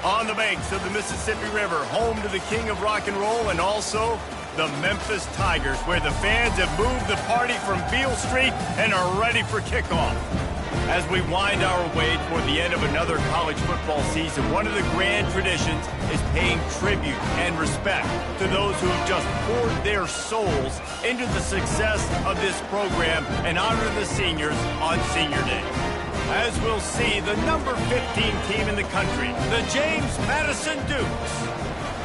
On the banks of the Mississippi River, home to the king of rock and roll and also the Memphis Tigers, where the fans have moved the party from Beale Street and are ready for kickoff. As we wind our way toward the end of another college football season, one of the grand traditions is paying tribute and respect to those who have just poured their souls into the success of this program and honor the seniors on Senior Day. As we'll see, the number 15 team in the country, the James Madison Dukes,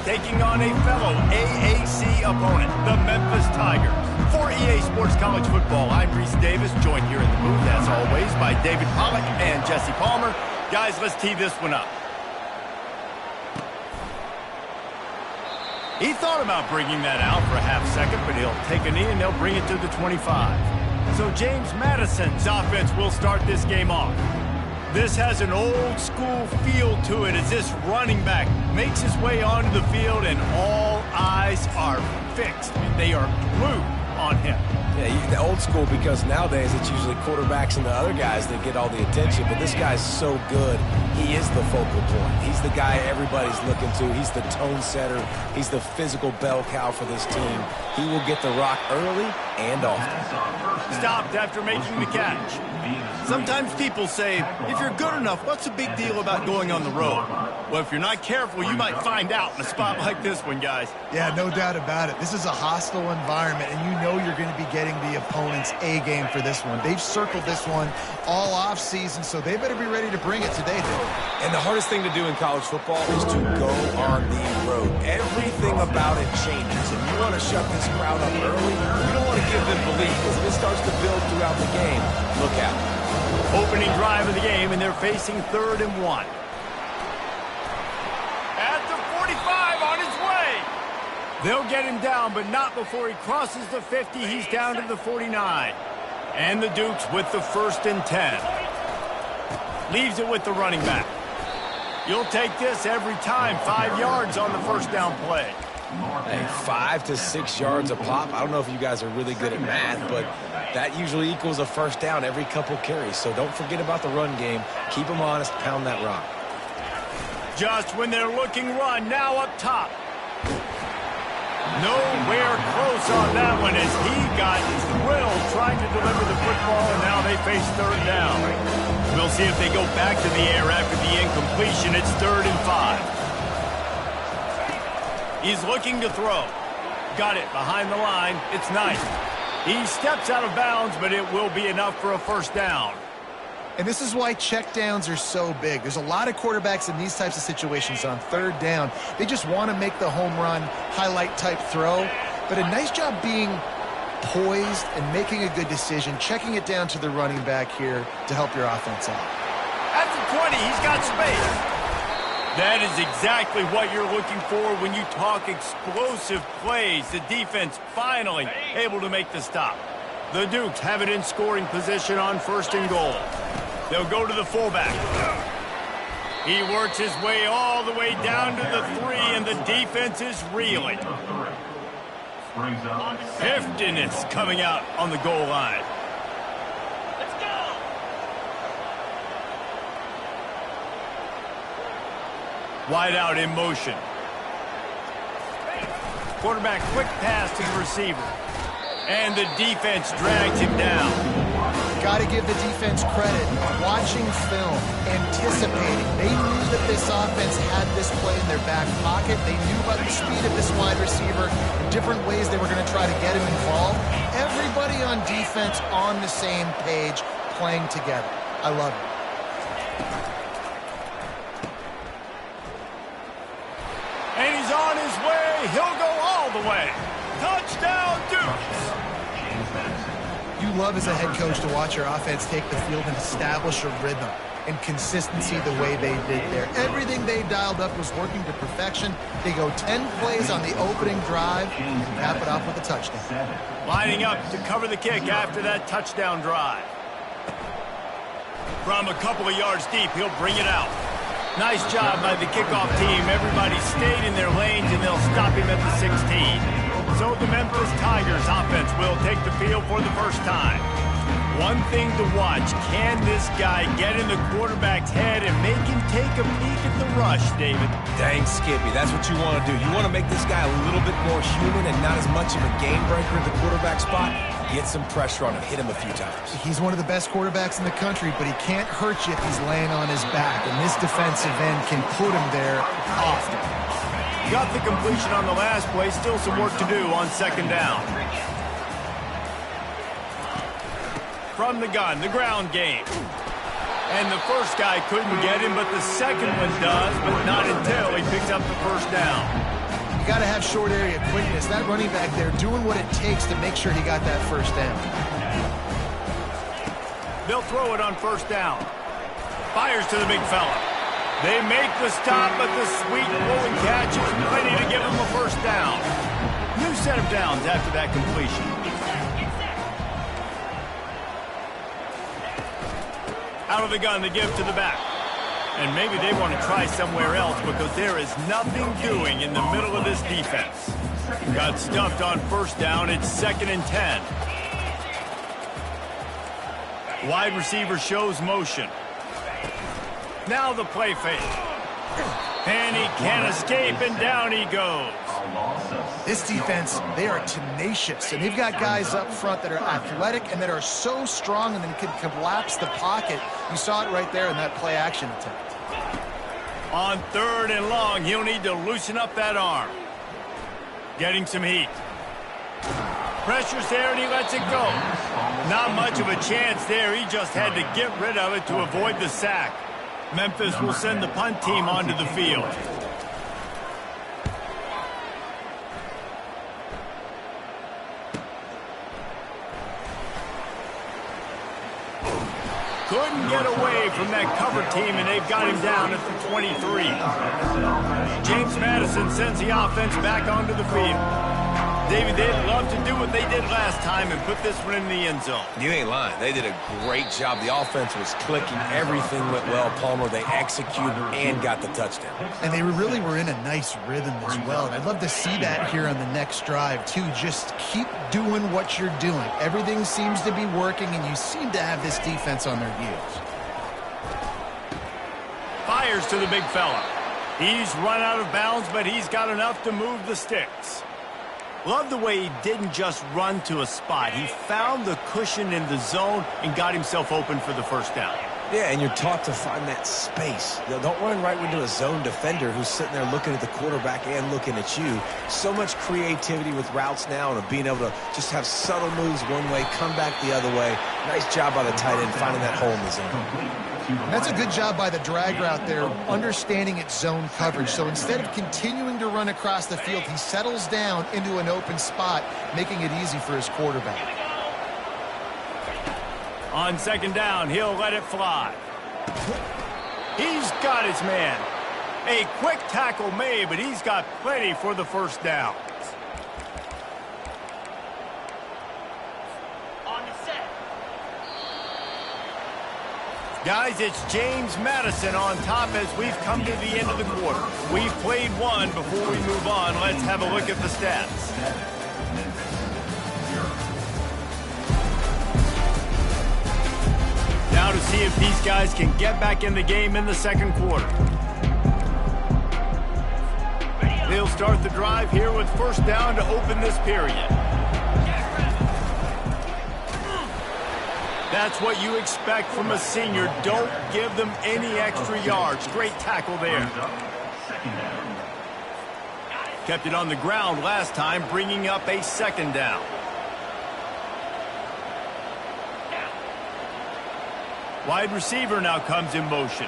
taking on a fellow AAC opponent, the Memphis Tigers. For EA Sports College Football, I'm Reese Davis, joined here in the booth, as always, by David Pollack and Jesse Palmer. Guys, let's tee this one up. He thought about bringing that out for a half second, but he'll take a knee and they'll bring it to the 25. So James Madison's offense will start this game off. This has an old-school feel to it as this running back makes his way onto the field and all eyes are fixed. They are glued on him. Yeah, the old school, because nowadays it's usually quarterbacks and the other guys that get all the attention, but this guy's so good. He is the focal point. He's the guy everybody's looking to. He's the tone setter. He's the physical bell cow for this team. He will get the rock early and often. Stopped after making the catch. Sometimes people say, if you're good enough, what's the big deal about going on the road? Well, if you're not careful, you might find out in a spot like this one, guys. Yeah, no doubt about it. This is a hostile environment, and you know you're going to be getting the opponent's A game for this one. They've circled this one all off season, so they better be ready to bring it today, dude. And the hardest thing to do in college football is to go on the road. Everything about it changes, and you want to shut this crowd up early. You don't want to give them belief, because if it starts to build throughout the game, look out. Opening drive of the game, and they're facing 3rd and 1. At the 45, on his way. They'll get him down, but not before he crosses the 50. He's down to the 49. And the Dukes with the 1st and 10. Leaves it with the running back. You'll take this every time. 5 yards on the first down play. Hey, 5 to 6 yards a pop. I don't know if you guys are really good at math, but that usually equals a first down every couple carries. So don't forget about the run game. Keep them honest. Pound that rock. Just when they're looking run, now up top. Nowhere close on that one as he got thrilled trying to deliver the football, and now they face 3rd down. We'll see if they go back to the air after the incompletion. It's 3rd and 5. He's looking to throw. Got it behind the line. It's nice. He steps out of bounds, but it will be enough for a first down. And this is why checkdowns are so big. There's a lot of quarterbacks in these types of situations on 3rd down. They just want to make the home run, highlight-type throw. But a nice job being poised and making a good decision, checking it down to the running back here to help your offense out. At the 20, he's got space. That is exactly what you're looking for when you talk explosive plays. The defense finally able to make the stop. The Dukes have it in scoring position on 1st and goal. They'll go to the fullback. He works his way all the way down to the 3, and the defense is reeling. Hifton is coming out on the goal line. Wide out in motion. Quarterback quick pass to the receiver. And the defense drags him down. Got to give the defense credit. Watching film, anticipating. They knew that this offense had this play in their back pocket. They knew about the speed of this wide receiver and different ways they were going to try to get him involved. Everybody on defense on the same page, playing together. I love it. And he's on his way. He'll go all the way. Touchdown, Dukes. You love as a head coach to watch your offense take the field and establish a rhythm and consistency the way they did there. Everything they dialed up was working to perfection. They go 10 plays on the opening drive and cap it off with a touchdown. Lining up to cover the kick after that touchdown drive. From a couple of yards deep, he'll bring it out. Nice job by the kickoff team. Everybody stayed in their lanes, and they'll stop him at the 16. So the Memphis Tigers offense will take the field for the first time. One thing to watch, can this guy get in the quarterback's head and make him take a peek at the rush, David? Dang, Skippy, that's what you want to do. You want to make this guy a little bit more human and not as much of a game breaker at the quarterback spot. Get some pressure on him, hit him a few times. He's one of the best quarterbacks in the country, but he can't hurt you if he's laying on his back, and this defensive end can put him there often. Got the completion on the last play, still some work to do on second down. From the gun, the ground game. And the first guy couldn't get him, but the second one does, but not until he picks up the first down. You got to have short area quickness. That running back there doing what it takes to make sure he got that first down. They'll throw it on first down. Fires to the big fella. They make the stop, but the sweet rolling catch is plenty to give him a first down. New set of downs after that completion. Out of the gun, the give to the back. And maybe they want to try somewhere else because there is nothing doing in the middle of this defense. Got stuffed on first down. It's 2nd and 10. Wide receiver shows motion. Now the play fake. And he can't escape, and down he goes. This defense, they are tenacious, and they've got guys up front that are athletic and that are so strong and then can collapse the pocket. You saw it right there in that play-action attempt. On 3rd and long, he'll need to loosen up that arm. Getting some heat. Pressure's there, and he lets it go. Not much of a chance there. He just had to get rid of it to avoid the sack. Memphis will send the punt team onto the field. Couldn't get away from that cover team, and they've got him down at the 23. James Madison sends the offense back onto the field. David, they'd love to do what they did last time and put this one in the end zone. You ain't lying. They did a great job. The offense was clicking. Everything went well, Palmer. They executed and got the touchdown. And they really were in a nice rhythm as well. And I'd love to see that here on the next drive, too. Just keep doing what you're doing. Everything seems to be working, and you seem to have this defense on their heels. Fires to the big fella. He's run out of bounds, but he's got enough to move the sticks. Love the way he didn't just run to a spot. He found the cushion in the zone and got himself open for the first down. Yeah, and you're taught to find that space. You know, don't run right into a zone defender who's sitting there looking at the quarterback and looking at you. So much creativity with routes now and being able to just have subtle moves one way, come back the other way. Nice job by the tight end finding that hole in the zone. And that's a good job by the drag route there, understanding its zone coverage. So instead of continuing to run across the field, he settles down into an open spot, making it easy for his quarterback. On second down, he'll let it fly. He's got his man. A quick tackle made, but he's got plenty for the first down. Guys, it's James Madison on top as we've come to the end of the quarter. We've played one. Before we move on, let's have a look at the stats. Now to see if these guys can get back in the game in the second quarter. They'll start the drive here with first down to open this period. That's what you expect from a senior. Don't give them any extra yards. Great tackle there. Kept it on the ground last time, bringing up a second down. Wide receiver now comes in motion.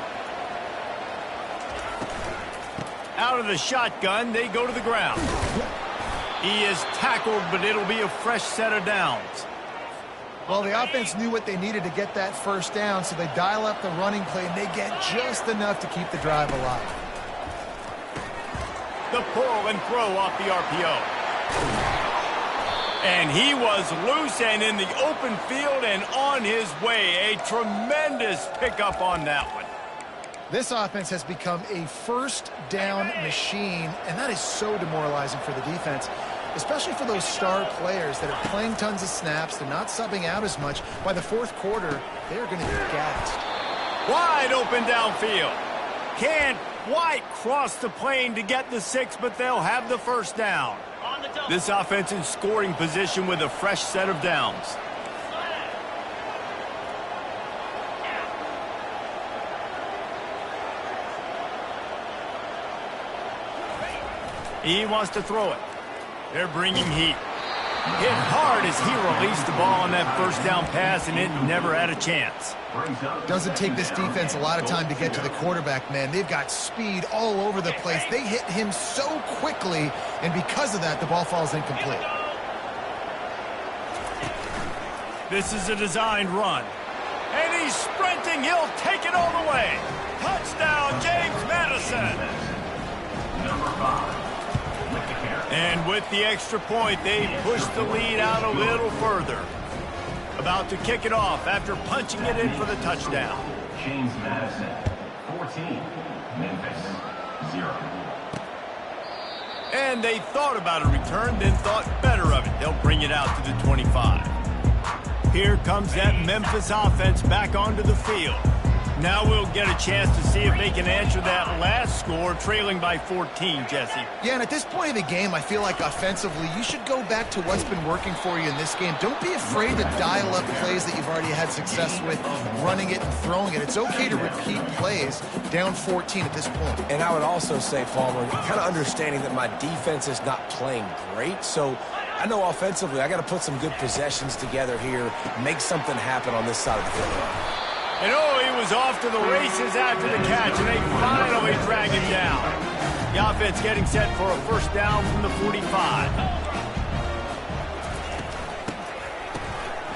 Out of the shotgun, they go to the ground. He is tackled, but it'll be a fresh set of downs. Well, the offense knew what they needed to get that first down, so they dial up the running play, and they get just enough to keep the drive alive. The pull and throw off the RPO. And he was loose and in the open field and on his way. A tremendous pickup on that one. This offense has become a first down machine, and that is so demoralizing for the defense. especially for those star players that are playing tons of snaps. They're not subbing out as much. By the fourth quarter, they're going to be gassed. Wide open downfield. Can't quite cross the plane to get the 6, but they'll have the first down. This offense in scoring position with a fresh set of downs. He wants to throw it. They're bringing heat. Hit hard as he released the ball on that first down pass, and it never had a chance. Doesn't take this defense a lot of time to get to the quarterback, man. They've got speed all over the place. They hit him so quickly, and because of that, the ball falls incomplete. This is a designed run. And he's sprinting. He'll take it all the way. Touchdown, James Madison. Number 5. And with the extra point, they push the lead out a little further. About to kick it off after punching it in for the touchdown. James Madison, 14. Memphis, 0. And they thought about a return, then thought better of it. They'll bring it out to the 25. Here comes that Memphis offense back onto the field. Now we'll get a chance to see if they can answer that last score, trailing by 14, Jesse. Yeah, and at this point of the game, I feel like offensively, you should go back to what's been working for you in this game. Don't be afraid to dial up plays that you've already had success with, running it and throwing it. It's okay to repeat plays down 14 at this point. And I would also say, Palmer, kind of understanding that my defense is not playing great, so I know offensively I got to put some good possessions together here, make something happen on this side of the field. And oh, he was off to the races after the catch, and they finally drag him down. The offense getting set for a first down from the 45.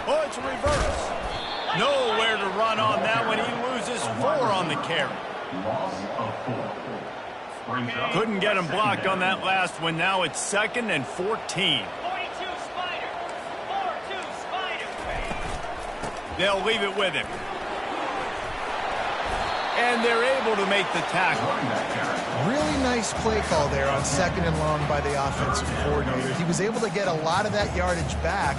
Oh, it's a reverse. Nowhere to run on that one. He loses 4 on the carry. Loss of 4. Couldn't get him blocked on that last one. Now it's 2nd and 14. 42 Spider. 42 Spider. They'll leave it with him. And they're able to make the tackle. Really nice play call there on 2nd and long by the offensive coordinator. He was able to get a lot of that yardage back.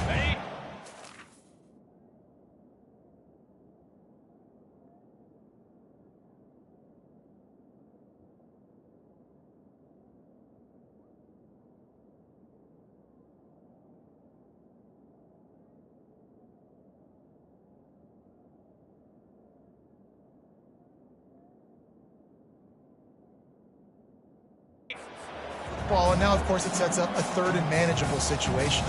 Ball, and now, of course, it sets up a 3rd and manageable situation.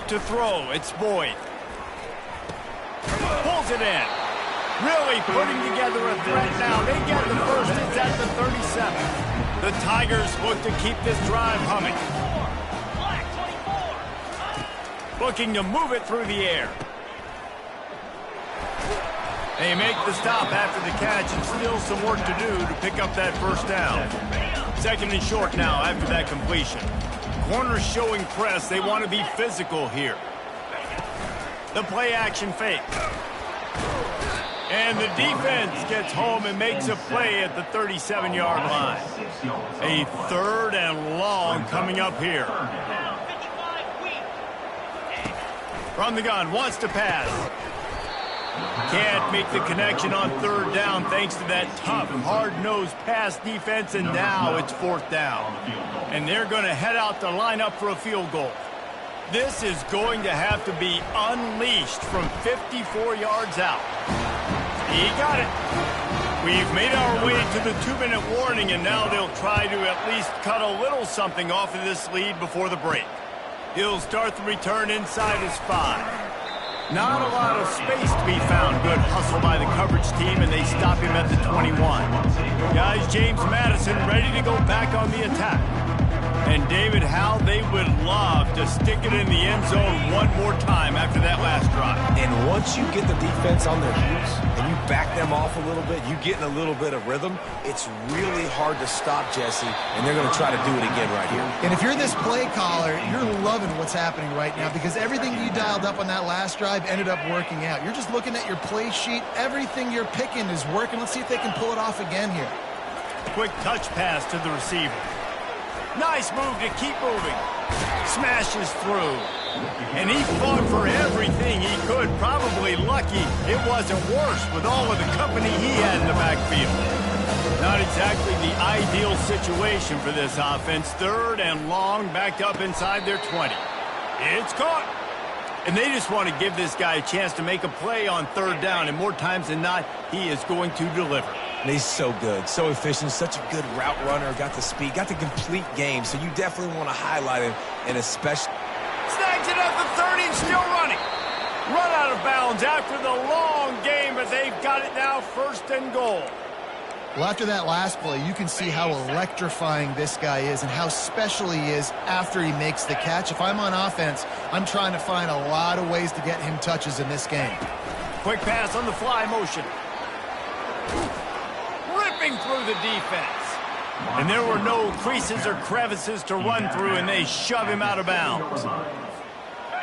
To throw, it's Boyd. Pulls it in. Really putting together a threat now. They get the first. It's at the 37. The Tigers look to keep this drive humming. Looking to move it through the air. They make the stop after the catch, and still some work to do to pick up that first down. 2nd and short now after that completion. Corners showing press. They want to be physical here. The play action fake. And the defense gets home and makes a play at the 37-yard line. A 3rd and long coming up here. From the gun, wants to pass. Can't make the connection on 3rd down thanks to that tough, hard-nosed pass defense, and now it's 4th down. And they're going to head out to line up for a field goal. This is going to have to be unleashed from 54 yards out. He got it. We've made our way to the 2-minute warning, and now they'll try to at least cut a little something off of this lead before the break. He'll start the return inside his 5. Not a lot of space to be found. Good hustle by the coverage team, and they stop him at the 21. Guys, James Madison ready to go back on the attack. And David, how they would love to stick it in the end zone one more time after that last drive. And once you get the defense on their heels and you back them off a little bit, you get in a little bit of rhythm, it's really hard to stop, Jesse, and they're going to try to do it again right here. And if you're this play caller, you're loving what's happening right now because everything you dialed up on that last drive ended up working out. You're just looking at your play sheet. Everything you're picking is working. Let's see if they can pull it off again here. Quick touch pass to the receiver. Nice move to keep moving. Smashes through. And he fought for everything he could. Probably lucky it wasn't worse with all of the company he had in the backfield. Not exactly the ideal situation for this offense. 3rd and long, backed up inside their 20. It's caught. And they just want to give this guy a chance to make a play on 3rd down. And more times than not, he is going to deliver. And he's so good, so efficient, such a good route runner, got the speed, got the complete game. So you definitely want to highlight him, and especially... Snags it at the 30 and still running. Run out of bounds after the long game, but they've got it now 1st and goal. Well, after that last play, you can see how electrifying this guy is and how special he is after he makes the catch. If I'm on offense, I'm trying to find a lot of ways to get him touches in this game. Quick pass on the fly motion. Ripping through the defense. And there were no creases or crevices to run through, and they shove him out of bounds.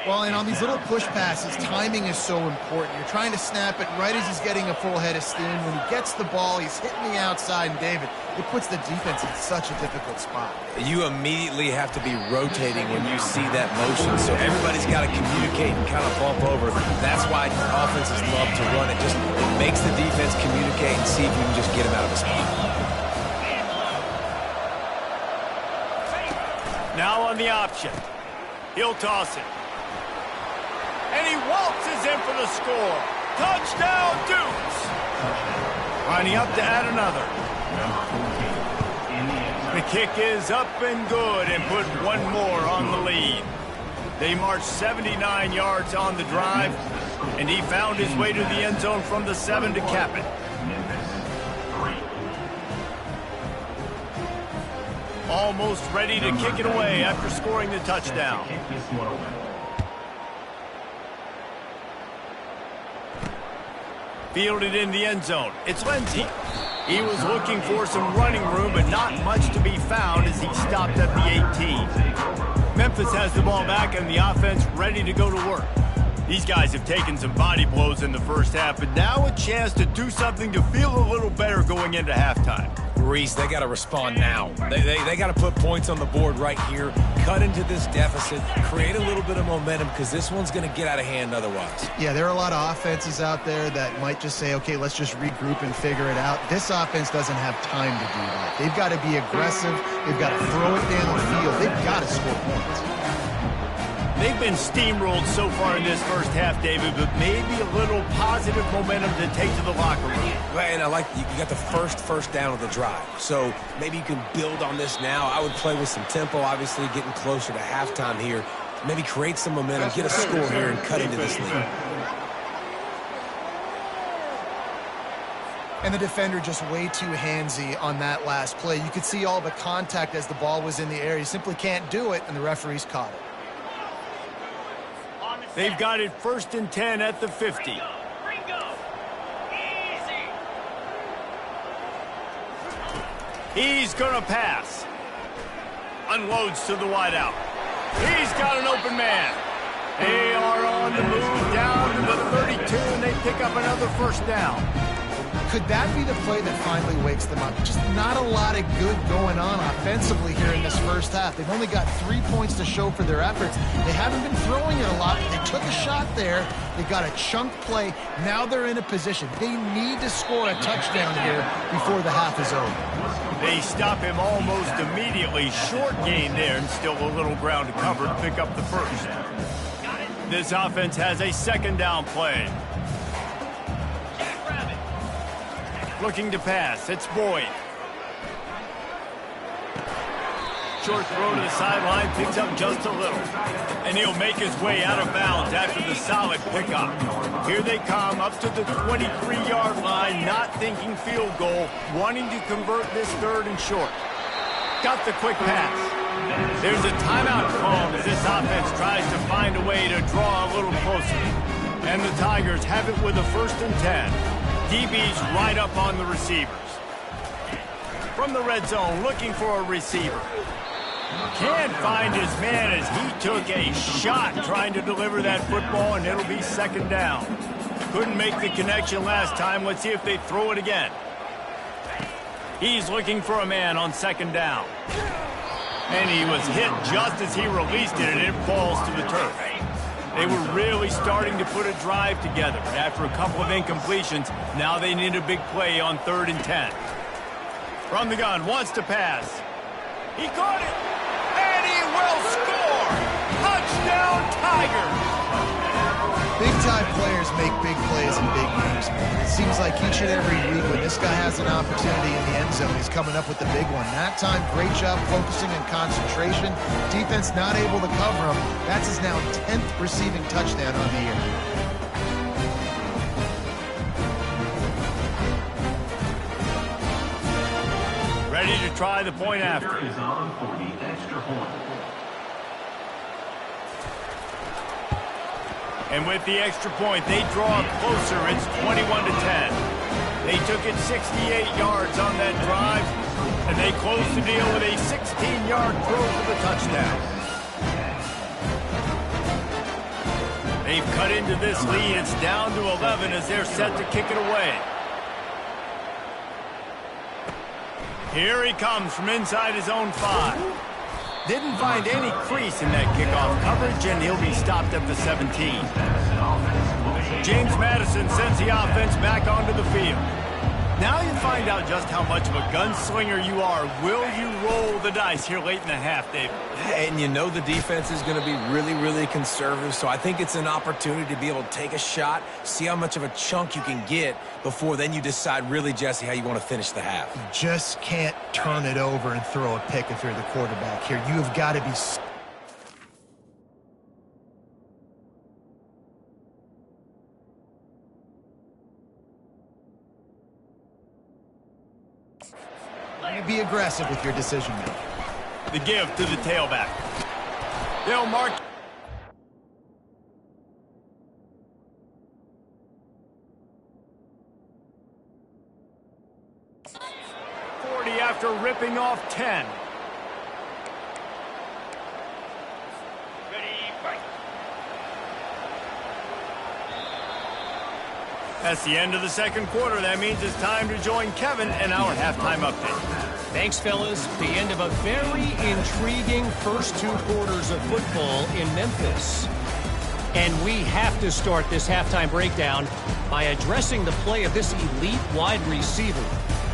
Well, and on these little push passes, timing is so important. You're trying to snap it right as he's getting a full head of steam. When he gets the ball, he's hitting the outside, and David, it puts the defense in such a difficult spot. You immediately have to be rotating when you see that motion, so everybody's got to communicate and kind of bump over. That's why offenses love to run it. It makes the defense communicate and see if you can just get him out of the spot. Now on the option. He'll toss it. And he waltzes in for the score. Touchdown, Dukes! Lining up to add another. The kick is up and good and put one more on the lead. They marched 79 yards on the drive, and he found his way to the end zone from the 7 to cap it. Almost ready to kick it away after scoring the touchdown. Fielded in the end zone. It's Lindsey. He was looking for some running room, but not much to be found as he stopped at the 18. Memphis has the ball back and the offense ready to go to work. These guys have taken some body blows in the first half, but now a chance to do something to feel a little better going into halftime. Reese, they got to respond now. They got to put points on the board right here, cut into this deficit, create a little bit of momentum, because this one's going to get out of hand otherwise. Yeah, there are a lot of offenses out there that might just say, okay, let's just regroup and figure it out. This offense doesn't have time to do that. They've got to be aggressive. They've got to throw it down the field. They've got to score points. They've been steamrolled so far in this first half, David, but maybe a little positive momentum to take to the locker room. And I like you got the first down of the drive. So maybe you can build on this now. I would play with some tempo, obviously getting closer to halftime here. Maybe create some momentum, get a score here, and cut into this lead. And the defender just way too handsy on that last play. You could see all the contact as the ball was in the air. He simply can't do it, and the referees caught it. They've got it 1st and 10 at the 50. He's going to pass. Unloads to the wideout. He's got an open man. They are on the move down to the 32, and they pick up another 1st down. Could that be the play that finally wakes them up? Just not a lot of good going on offensively here in this first half. They've only got 3 points to show for their efforts. They haven't been throwing it a lot, but they took a shot there. They got a chunk play. Now they're in a position. They need to score a touchdown here before the half is over. They stop him almost immediately. Short gain there, and still a little ground to cover to pick up the 1st. This offense has a 2nd down play. Looking to pass. It's Boyd. Short throw to the sideline, picks up just a little. And he'll make his way out of bounds after the solid pickup. Here they come up to the 23-yard line, not thinking field goal, wanting to convert this 3rd and short. Got the quick pass. There's a timeout called as this offense tries to find a way to draw a little closer. And the Tigers have it with a 1st and 10. DB's right up on the receivers. From the red zone, looking for a receiver. Can't find his man as he took a shot trying to deliver that football, and it'll be 2nd down. Couldn't make the connection last time. Let's see if they throw it again. He's looking for a man on 2nd down. And he was hit just as he released it, and it falls to the turf. They were really starting to put a drive together, but after a couple of incompletions, now they need a big play on 3rd and 10. From the gun, wants to pass. He caught it, and he will score! Touchdown, Tigers! Big-time players make big plays in big games, man. It seems like each and every week when this guy has an opportunity in the end zone, he's coming up with the big one. That time, great job focusing and concentration. Defense not able to cover him. That's his now 10th receiving touchdown on the year. Ready to try the point after. Is on for the extra point. And with the extra point, they draw closer. It's 21-10. They took it 68 yards on that drive, and they closed the deal with a 16-yard throw for the touchdown. They've cut into this lead. It's down to 11 as they're set to kick it away. Here he comes from inside his own 5. Didn't find any crease in that kickoff coverage, and he'll be stopped at the 17. James Madison sends the offense back onto the field. Now you find out just how much of a gunslinger you are. Will you roll the dice here late in the half, David? And you know the defense is going to be really, really conservative, so I think it's an opportunity to be able to take a shot, see how much of a chunk you can get before then you decide really, Jesse, how you want to finish the half. You just can't turn it over and throw a pick if you're the quarterback here. You have got to be... be aggressive with your decision making. The give to the tailback. They'll mark. After ripping off 10. Ready, fight. That's the end of the second quarter. That means it's time to join Kevin and our halftime update. Thanks, fellas. The end of a very intriguing first 2 quarters of football in Memphis. And we have to start this halftime breakdown by addressing the play of this elite wide receiver.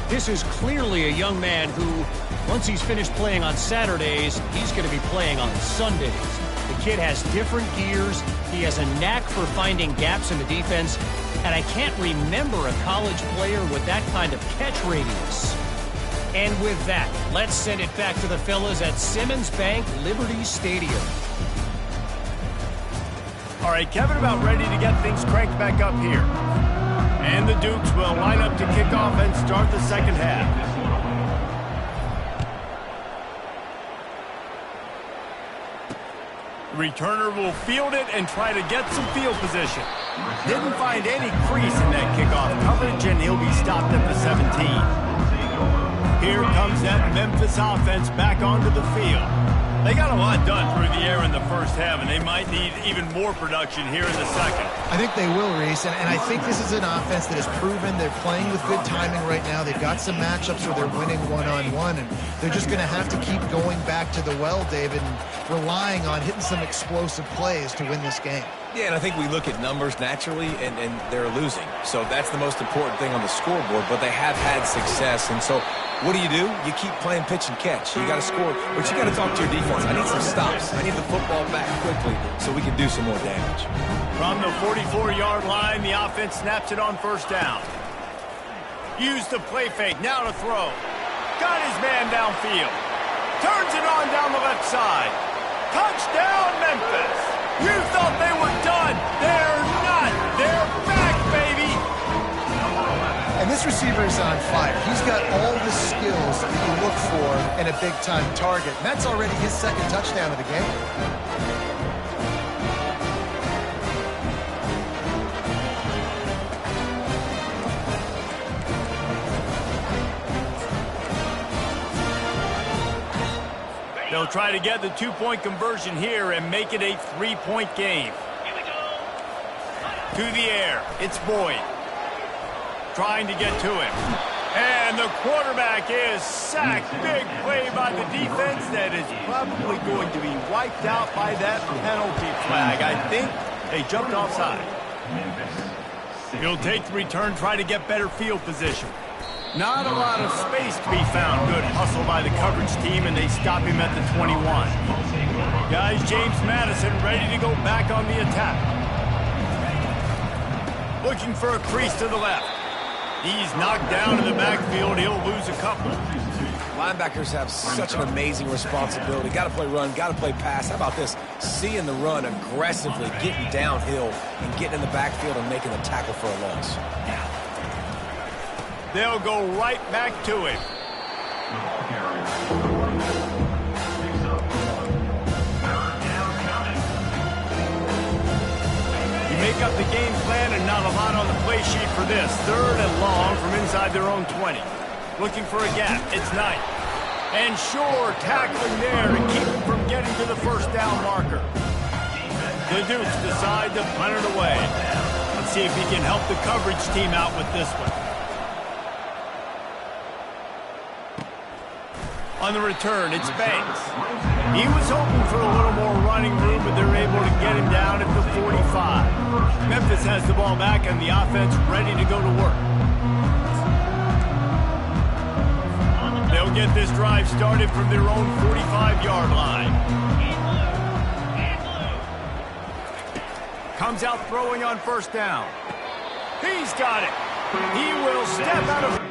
This is clearly a young man who, once he's finished playing on Saturdays, he's going to be playing on Sundays. The kid has different gears. He has a knack for finding gaps in the defense. And I can't remember a college player with that kind of catch radius. And with that, let's send it back to the fellas at Simmons Bank Liberty Stadium. All right, Kevin, about ready to get things cranked back up here. And the Dukes will line up to kick off and start the second half. Returner will field it and try to get some field position. Didn't find any crease in that kickoff coverage, and he'll be stopped at the 17. Here comes that Memphis offense back onto the field. They got a lot done through the air in the first half, and they might need even more production here in the second. I think they will, Reese, and I think this is an offense that has proven they're playing with good timing right now. They've got some matchups where they're winning one-on-one, and they're just going to have to keep going back to the well, David, and relying on hitting some explosive plays to win this game. Yeah, and I think we look at numbers naturally, and they're losing. So that's the most important thing on the scoreboard, but they have had success. And so what do? You keep playing pitch and catch. You got to score, but you got to talk to your defense. I need some stops. I need the football back quickly so we can do some more damage. From the 44-yard line, the offense snaps it on first down. Use the play fake, now to throw. Got his man downfield. Turns it on down the left side. Touchdown, Memphis! You thought they were done. They're not. They're back, baby. And this receiver is on fire. He's got all the skills that you look for in a big-time target. And that's already his second touchdown of the game. They'll try to get the two-point conversion here and make it a three-point game. Here we go. To the air, it's Boyd. Trying to get to him. And the quarterback is sacked. Big play by the defense that is probably going to be wiped out by that penalty flag. I think they jumped offside. He'll take the return, try to get better field position. Not a lot of space to be found. Good hustle by the coverage team, and they stop him at the 21. Guys, James Madison ready to go back on the attack. Looking for a crease to the left. He's knocked down in the backfield. He'll lose a couple. Linebackers have such an amazing responsibility. Got to play run, got to play pass. How about this? Seeing the run aggressively, getting downhill, and getting in the backfield and making the tackle for a loss. They'll go right back to him. You make up the game plan and not a lot on the play sheet for this. 3rd and long from inside their own 20. Looking for a gap. It's Knight. And Shore tackling there to keep him from getting to the first down marker. The Dukes decide to punt it away. Let's see if he can help the coverage team out with this one. On the return, it's Banks. He was hoping for a little more running room, but they're able to get him down at the 45. Memphis has the ball back and the offense ready to go to work. They'll get this drive started from their own 45-yard line. Comes out throwing on first down. He's got it. He will step out of...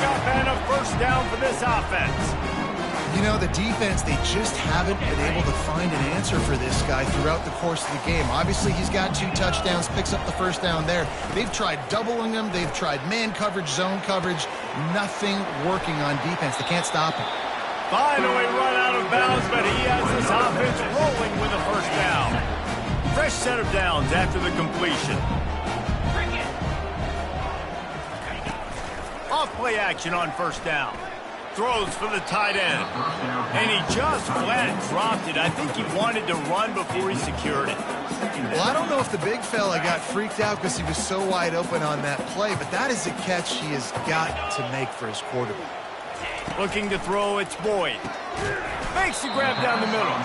pickup and a first down for this offense. You know, the defense, they just haven't been able to find an answer for this guy throughout the course of the game. Obviously, he's got 2 touchdowns, picks up the first down there. They've tried doubling him. They've tried man coverage, zone coverage. Nothing working on defense. They can't stop him. Finally run out of bounds, but he has this offense rolling with a first down. Fresh set of downs after the completion. Off-play action on first down. Throws for the tight end. And he just flat dropped it. I think he wanted to run before he secured it. Well, I don't know if the big fella got freaked out because he was so wide open on that play, but that is a catch he has got to make for his quarterback. Looking to throw, it's Boyd. Makes the grab down the middle.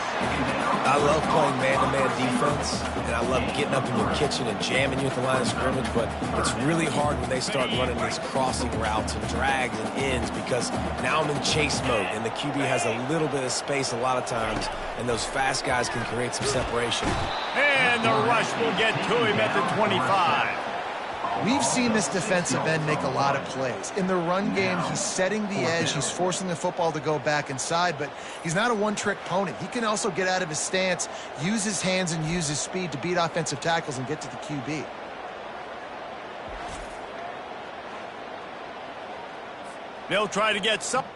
I love playing man-to-man defense, and I love getting up in your kitchen and jamming you at the line of scrimmage, but it's really hard when they start running these crossing routes and drags and ends because now I'm in chase mode, and the QB has a little bit of space a lot of times, and those fast guys can create some separation. And the rush will get to him at the 25. We've seen this defensive end make a lot of plays. In the run game, he's setting the edge. He's forcing the football to go back inside, but he's not a one-trick pony. He can also get out of his stance, use his hands, and use his speed to beat offensive tackles and get to the QB. They'll try to get some.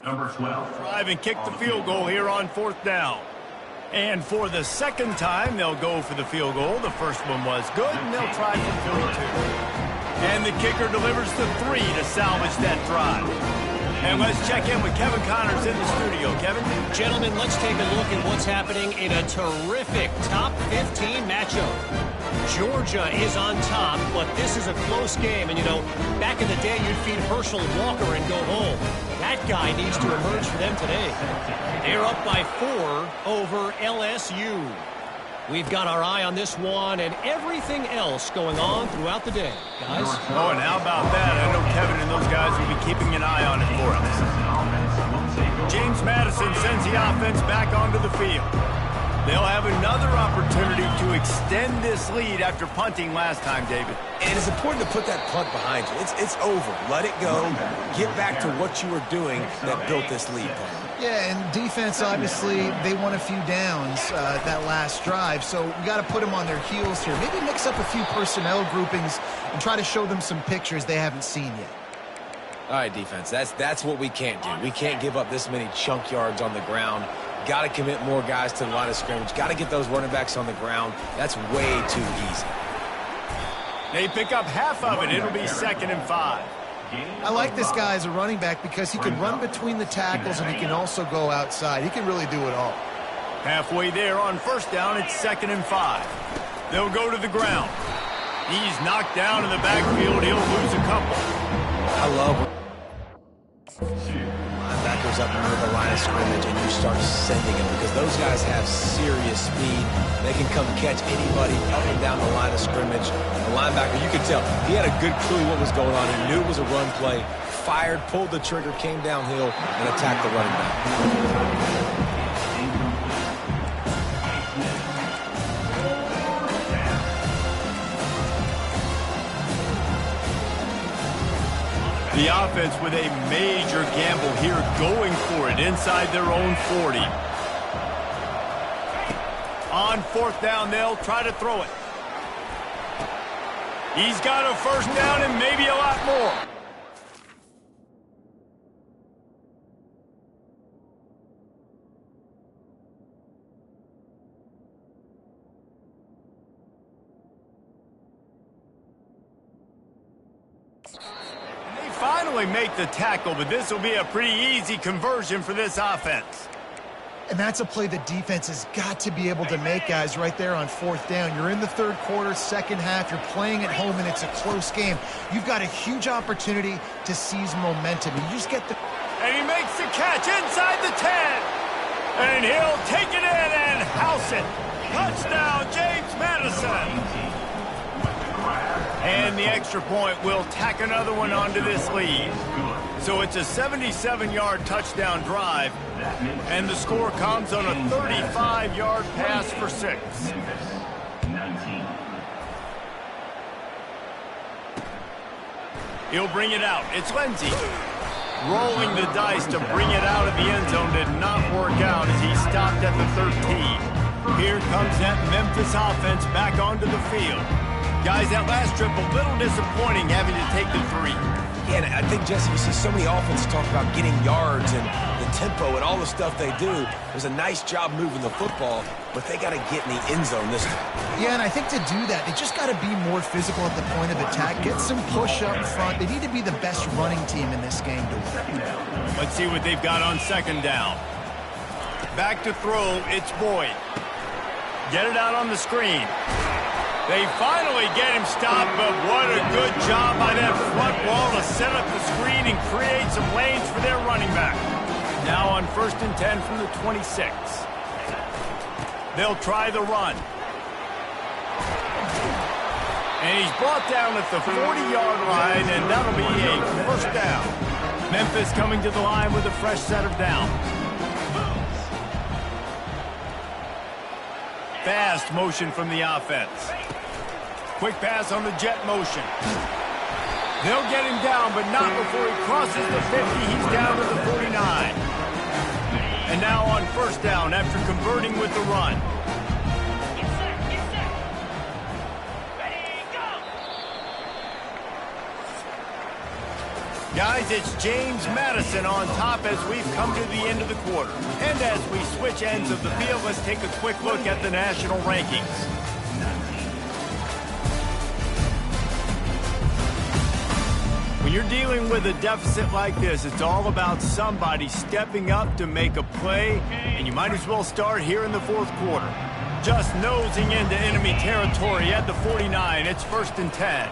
Number 12. Drive and kick the field goal here on 4th down. And for the second time, they'll go for the field goal. The first one was good, and they'll try for 42. And the kicker delivers the 3 to salvage that drive. And let's check in with Kevin Connors in the studio. Kevin? Gentlemen, let's take a look at what's happening in a terrific top 15 matchup. Georgia is on top, but this is a close game. And, you know, back in the day, you'd feed Herschel Walker and go home. That guy needs to emerge for them today. They're up by 4 over LSU. We've got our eye on this one and everything else going on throughout the day, guys. Oh, and how about that? I know Kevin and those guys will be keeping an eye on it for us. James Madison sends the offense back onto the field. They'll have another opportunity to extend this lead after punting last time, David. And it's important to put that punt behind you. It's over. Let it go. Get back to what you were doing that built this lead. Yeah, and defense, obviously, they won a few downs that last drive, so we got to put them on their heels here. Maybe mix up a few personnel groupings and try to show them some pictures they haven't seen yet. All right, defense, that's what we can't do. We can't give up this many chunk yards on the ground. Got to commit more guys to the line of scrimmage. Got to get those running backs on the ground. That's way too easy. They pick up half of it. It'll be 2nd and 5. I like this guy as a running back because he can run between the tackles and he can also go outside. He can really do it all. Halfway there on 1st down, it's 2nd and 5. They'll go to the ground. He's knocked down in the backfield. He'll lose a couple. I love linebackers up near the line of scrimmage and you start sending them because those guys have serious speed. They can come catch anybody up and down the line of scrimmage. The linebacker, you could tell, he had a good clue what was going on. He knew it was a run play, fired, pulled the trigger, came downhill, and attacked the running back. The offense with a major gamble here, going for it inside their own 40. On 4th down, they'll try to throw it. He's got a 1st down and maybe a lot more. Finally make the tackle, but this will be a pretty easy conversion for this offense. And that's a play the defense has got to be able to make, guys, right there on 4th down. You're in the 3rd quarter, 2nd half. You're playing at home, and it's a close game. You've got a huge opportunity to seize momentum. You just get the... And he makes the catch inside the 10. And he'll take it in and house it. Touchdown, James Madison. And the extra point will tack another one onto this lead. So it's a 77-yard touchdown drive, and the score comes on a 35-yard pass for 6. He'll bring it out. It's Lindsey. Rolling the dice to bring it out of the end zone did not work out as he stopped at the 13. Here comes that Memphis offense back onto the field. Guys, that last trip, a little disappointing having to take the 3. Yeah, and I think, Jesse, you see so many offenses talk about getting yards and the tempo and all the stuff they do. It was a nice job moving the football, but they got to get in the end zone this time. Yeah, and I think to do that, they just got to be more physical at the point of attack. Get some push up front. They need to be the best running team in this game to win. Let's see what they've got on 2nd down. Back to throw, it's Boyd. Get it out on the screen. They finally get him stopped, but what a good job by that front wall to set up the screen and create some lanes for their running back. Now on 1st and 10 from the 26. They'll try the run. And he's brought down at the 40-yard line, and that'll be a 1st down. Memphis coming to the line with a fresh set of downs. Fast motion from the offense. Quick pass on the jet motion. They'll get him down, but not before he crosses the 50. He's down to the 49. And now on 1st down after converting with the run. Guys, it's James Madison on top as we've come to the end of the quarter. And as we switch ends of the field, let's take a quick look at the national rankings. When you're dealing with a deficit like this, it's all about somebody stepping up to make a play, and you might as well start here in the fourth quarter. Just nosing into enemy territory at the 49. It's 1st and 10.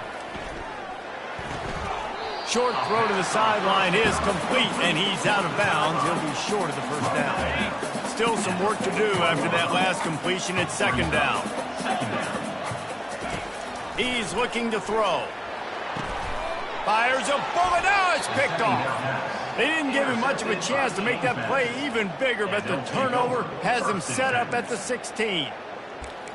Short throw to the sideline is complete, and he's out of bounds. He'll be short of the first down. Still some work to do after that last completion. It's 2nd down. He's looking to throw. Fires a bullet. Now it's picked off. They didn't give him much of a chance to make that play even bigger, but the turnover has him set up at the 16.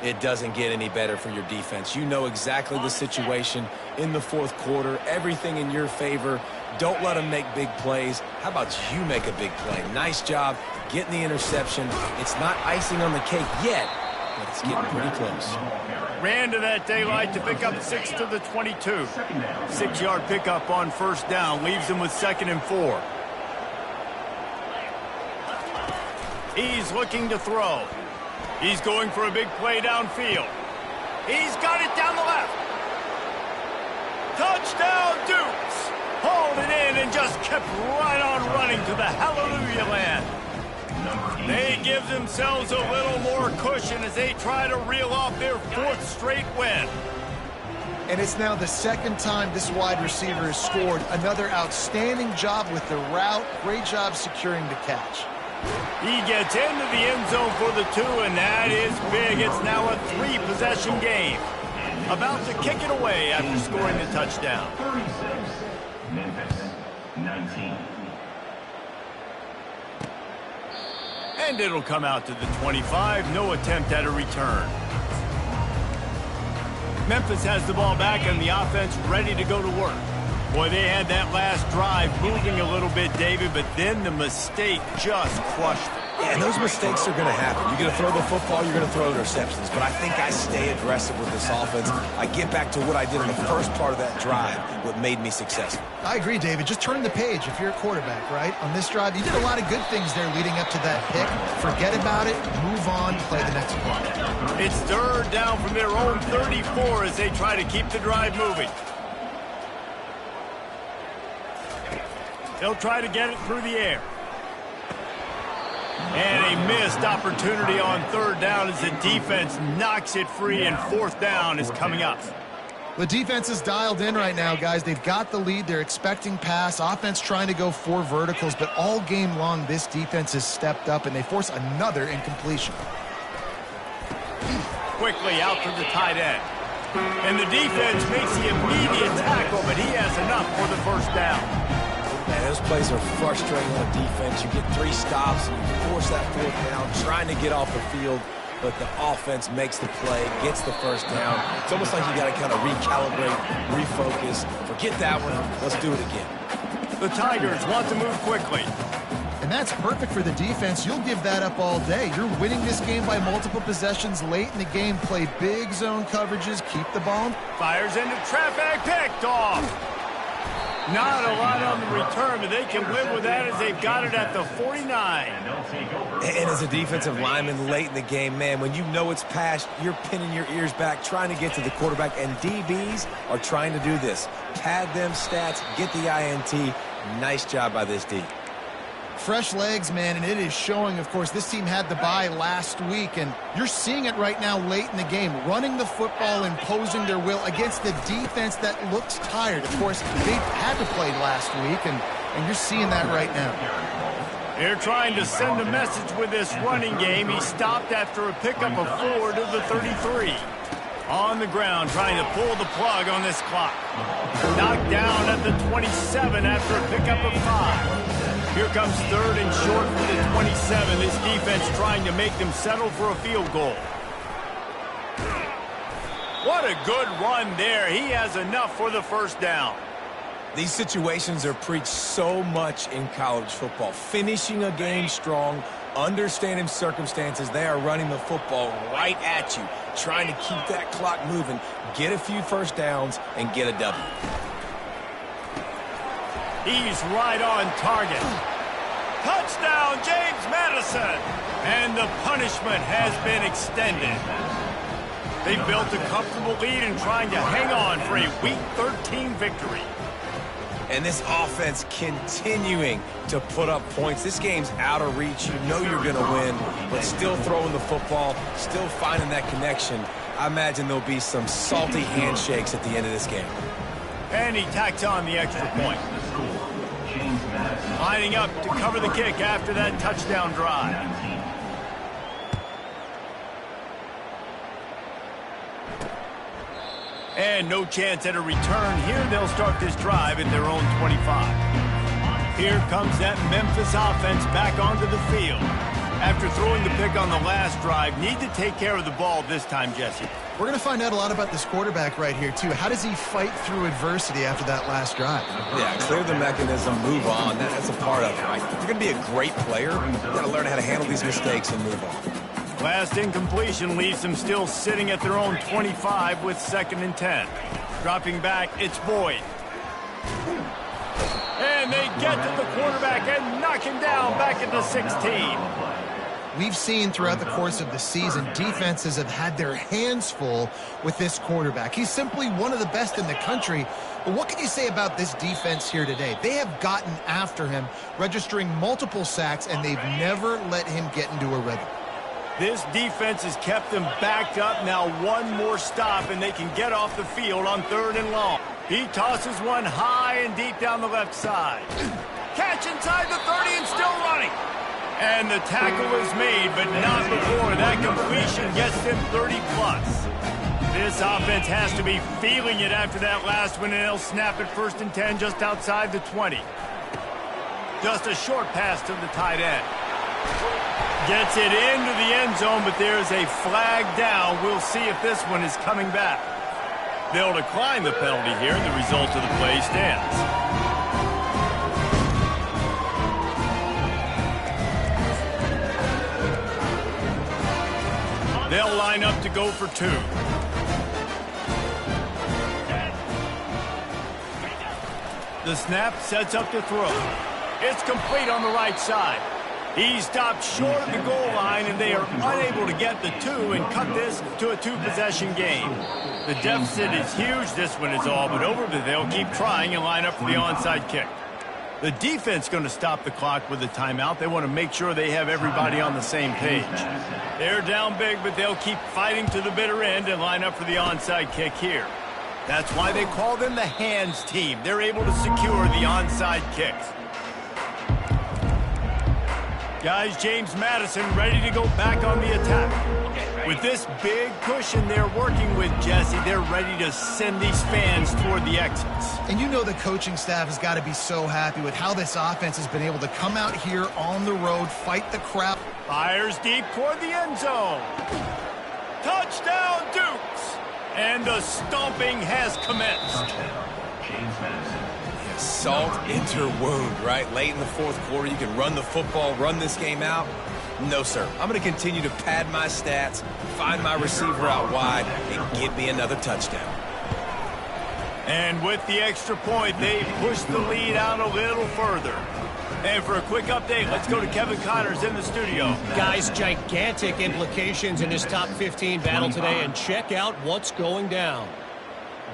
It doesn't get any better for your defense. You know exactly the situation in the fourth quarter. Everything in your favor. Don't let them make big plays. How about you make a big play? Nice job getting the interception. It's not icing on the cake yet, but it's getting pretty close. Ran to that daylight to pick up 6 to the 22. 6-yard pickup on 1st down. Leaves him with 2nd and 4. He's looking to throw. He's going for a big play downfield. He's got it down the left. Touchdown, Dukes! Hauled it in and just kept right on running to the hallelujah land. They give themselves a little more cushion as they try to reel off their 4th straight win. And it's now the 2nd time this wide receiver has scored. Another outstanding job with the route. Great job securing the catch. He gets into the end zone for the 2, and that is big. It's now a 3-possession game. About to kick it away after scoring the touchdown. 36, Memphis, 19. And it'll come out to the 25. No attempt at a return. Memphis has the ball back and the offense ready to go to work. Boy, they had that last drive moving a little bit, David, but then the mistake just crushed them. Yeah, and those mistakes are going to happen. You're going to throw the football, you're going to throw interceptions. But I think I stay aggressive with this offense. I get back to what I did in the first part of that drive, what made me successful. I agree, David. Just turn the page if you're a quarterback, right? On this drive, you did a lot of good things there leading up to that pick. Forget about it, move on, play the next play. It's 3rd down from their own 34 as they try to keep the drive moving. They'll try to get it through the air. And a missed opportunity on 3rd down as the defense knocks it free, and 4th down is coming up. The defense is dialed in right now, guys. They've got the lead. They're expecting pass. Offense trying to go 4 verticals, but all game long, this defense has stepped up, and they force another incompletion. Quickly out to the tight end. And the defense makes the immediate tackle, but he has enough for the 1st down. Man, those plays are frustrating on defense. You get 3 stops and you force that 4th down, trying to get off the field, but the offense makes the play, gets the 1st down. It's almost like you got to kind of recalibrate, refocus. Forget that one. Let's do it again. The Tigers want to move quickly. And that's perfect for the defense. You'll give that up all day. You're winning this game by multiple possessions late in the game. Play big zone coverages. Keep the ball. Fires into traffic. Picked off. Not a lot on the return, but they can live with that as they've got it at the 49. And as a defensive lineman late in the game, man, when you know it's past, you're pinning your ears back, trying to get to the quarterback, and DBs are trying to do this. Pad them stats, get the INT. Nice job by this D. Fresh legs, man, and it is showing. Of course, this team had the bye last week, and you're seeing it right now late in the game, running the football, imposing their will against the defense that looks tired. Of course, they had to play last week, and you're seeing that right now. They're trying to send a message with this running game. He stopped after a pickup of 4 to the 33. On the ground, trying to pull the plug on this clock. Knocked down at the 27 after a pickup of 5. Here comes 3rd and short for the 27. This defense trying to make them settle for a field goal. What a good run there. He has enough for the 1st down. These situations are preached so much in college football. Finishing a game strong, understanding circumstances. They are running the football right at you, trying to keep that clock moving, get a few 1st downs, and get a W. He's right on target. Touchdown, James Madison! And the punishment has been extended. They built a comfortable lead and trying to hang on for a Week 13 victory. And this offense continuing to put up points. This game's out of reach. You know you're going to win, but still throwing the football, still finding that connection. I imagine there'll be some salty handshakes at the end of this game. And he tacks on the extra point. Lining up to cover the kick after that touchdown drive. And no chance at a return here. They'll start this drive at their own 25. Here comes that Memphis offense back onto the field. After throwing the pick on the last drive, need to take care of the ball this time, Jesse. We're going to find out a lot about this quarterback right here, too. How does he fight through adversity after that last drive? Yeah, clear the mechanism, move on. That's a part of it, right? If you're going to be a great player, you've got to learn how to handle these mistakes and move on. Last incompletion leaves them still sitting at their own 25 with 2nd and 10. Dropping back, it's Boyd. And they get to the quarterback and knock him down back at the 16. We've seen throughout the course of the season, defenses have had their hands full with this quarterback. He's simply one of the best in the country. But what can you say about this defense here today? They have gotten after him, registering multiple sacks, and they've never let him get into a rhythm. This defense has kept them backed up. Now one more stop, and they can get off the field on 3rd and long. He tosses one high and deep down the left side. Catch inside the 30 and still running. And the tackle is made, but not before that completion gets them 30+. This offense has to be feeling it after that last one, and they'll snap it 1st and 10 just outside the 20. Just a short pass to the tight end. Gets it into the end zone, but there's a flag down. We'll see if this one is coming back. They'll decline the penalty here, and the result of the play stands. They'll line up to go for 2. The snap sets up the throw. It's complete on the right side. He stopped short of the goal line, and they are unable to get the 2 and cut this to a 2-possession game. The deficit is huge. This one is all but over, but they'll keep trying and line up for the onside kick. The defense going to stop the clock with a timeout. They want to make sure they have everybody on the same page. They're down big, but they'll keep fighting to the bitter end and line up for the onside kick here. That's why they call them the hands team. They're able to secure the onside kicks. Guys, James Madison ready to go back on the attack. With this big cushion they're working with, Jesse, they're ready to send these fans toward the exits. And you know the coaching staff has got to be so happy with how this offense has been able to come out here on the road, fight the crowd. Fires deep toward the end zone. Touchdown, Dukes! And the stomping has commenced. James Madison. Salt into wound, right? Late in the 4th quarter, you can run the football, run this game out. No, sir. I'm going to continue to pad my stats, find my receiver out wide, and get me another touchdown. And with the extra point, they push the lead out a little further. And for a quick update, let's go to Kevin Connors in the studio. Guys, gigantic implications in this top 15 battle today, and check out what's going down.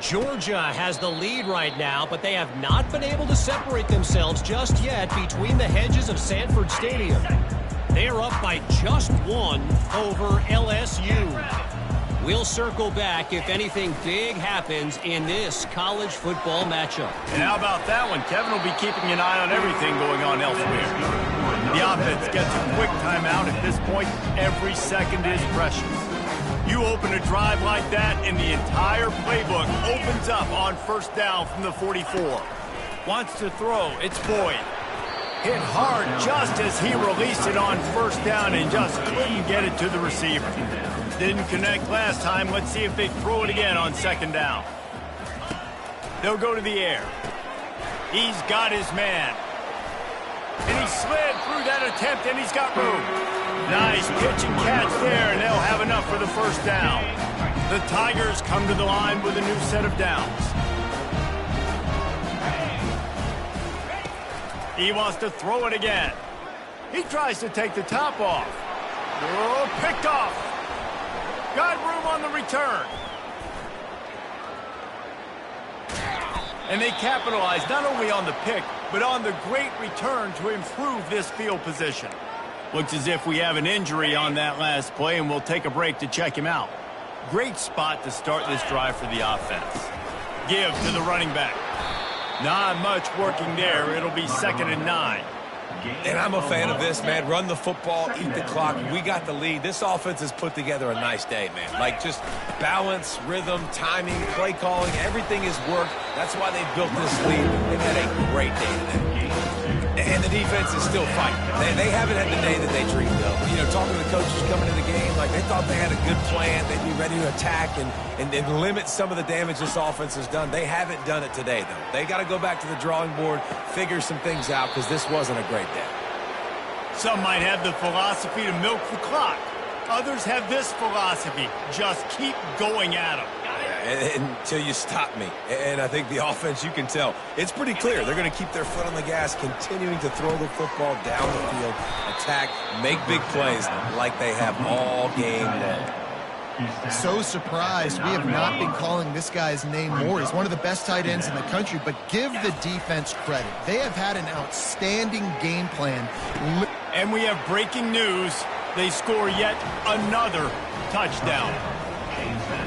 Georgia has the lead right now, but they have not been able to separate themselves just yet between the hedges of Sanford Stadium. They are up by just 1 over LSU. We'll circle back if anything big happens in this college football matchup. And how about that one? Kevin will be keeping an eye on everything going on elsewhere. The offense gets a quick timeout. At this point, every second is precious. You open a drive like that, and the entire playbook opens up on 1st down from the 44. Wants to throw. It's Boyd. Hit hard just as he released it on 1st down and just couldn't get it to the receiver. Didn't connect last time. Let's see if they throw it again on 2nd down. They'll go to the air. He's got his man. And he slid through that attempt, and he's got room. Nice pitch and catch there, and they'll have enough for the 1st down. The Tigers come to the line with a new set of downs. He wants to throw it again. He tries to take the top off. Oh, picked off. Got room on the return. And they capitalize not only on the pick, but on the great return to improve this field position. Looks as if we have an injury on that last play, and we'll take a break to check him out. Great spot to start this drive for the offense. Give to the running back. Not much working there. It'll be 2nd and 9. And I'm a fan of this, man. Run the football, eat the clock. We got the lead. This offense has put together a nice day, man. Like, just balance, rhythm, timing, play calling, everything has worked. That's why they built this lead. They've had a great day today. And the defense is still fighting. They haven't had the day that they dreamed of. You know, talking to the coaches coming into the game, like they thought they had a good plan. They'd be ready to attack and limit some of the damage this offense has done. They haven't done it today, though. They got to go back to the drawing board, figure some things out, because this wasn't a great day. Some might have the philosophy to milk the clock. Others have this philosophy, just keep going at them. Until you stop me. And I think the offense, you can tell, it's pretty clear. They're going to keep their foot on the gas, continuing to throw the football down the field, attack, make big plays like they have all game long. So surprised we have not been calling this guy's name more. He's one of the best tight ends in the country, but give the defense credit. They have had an outstanding game plan. And we have breaking news. They score yet another touchdown.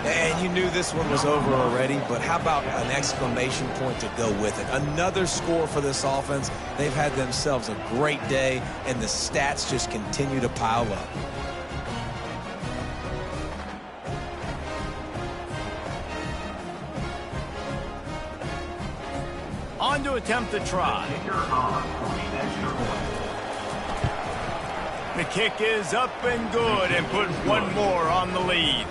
And you knew this one was over already, but how about an exclamation point to go with it? Another score for this offense. They've had themselves a great day, and the stats just continue to pile up. On to attempt the try. The kick is up and good and put one more on the lead.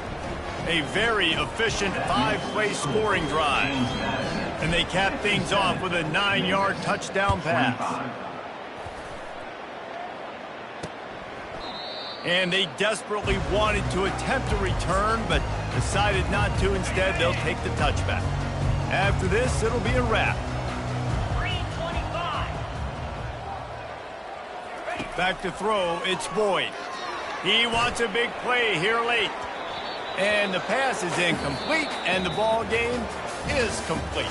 A very efficient 5-play scoring drive. And they cap things off with a 9-yard touchdown pass. And they desperately wanted to attempt a return, but decided not to. Instead, they'll take the touchback. After this, it'll be a wrap. 3:25. Back to throw, it's Boyd. He wants a big play here late. And the pass is incomplete, and the ball game is complete.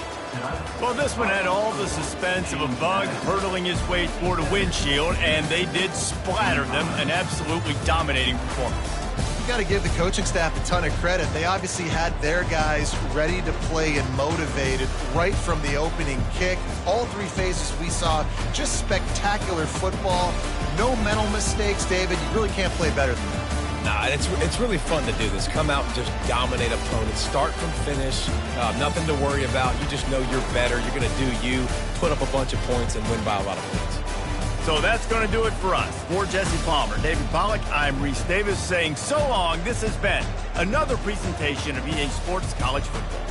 Well, this one had all the suspense of a bug hurtling his way toward a windshield, and they did splatter them, an absolutely dominating performance. You got to give the coaching staff a ton of credit. They obviously had their guys ready to play and motivated right from the opening kick. All three phases we saw, just spectacular football. No mental mistakes, David. You really can't play better than that. Nah, it's really fun to do this. Come out and just dominate opponents. Start from finish. Nothing to worry about. You just know you're better. You're going to do you, put up a bunch of points, and win by a lot of points. So that's going to do it for us. For Jesse Palmer, David Pollack, I'm Reese Davis saying so long. This has been another presentation of EA Sports College Football.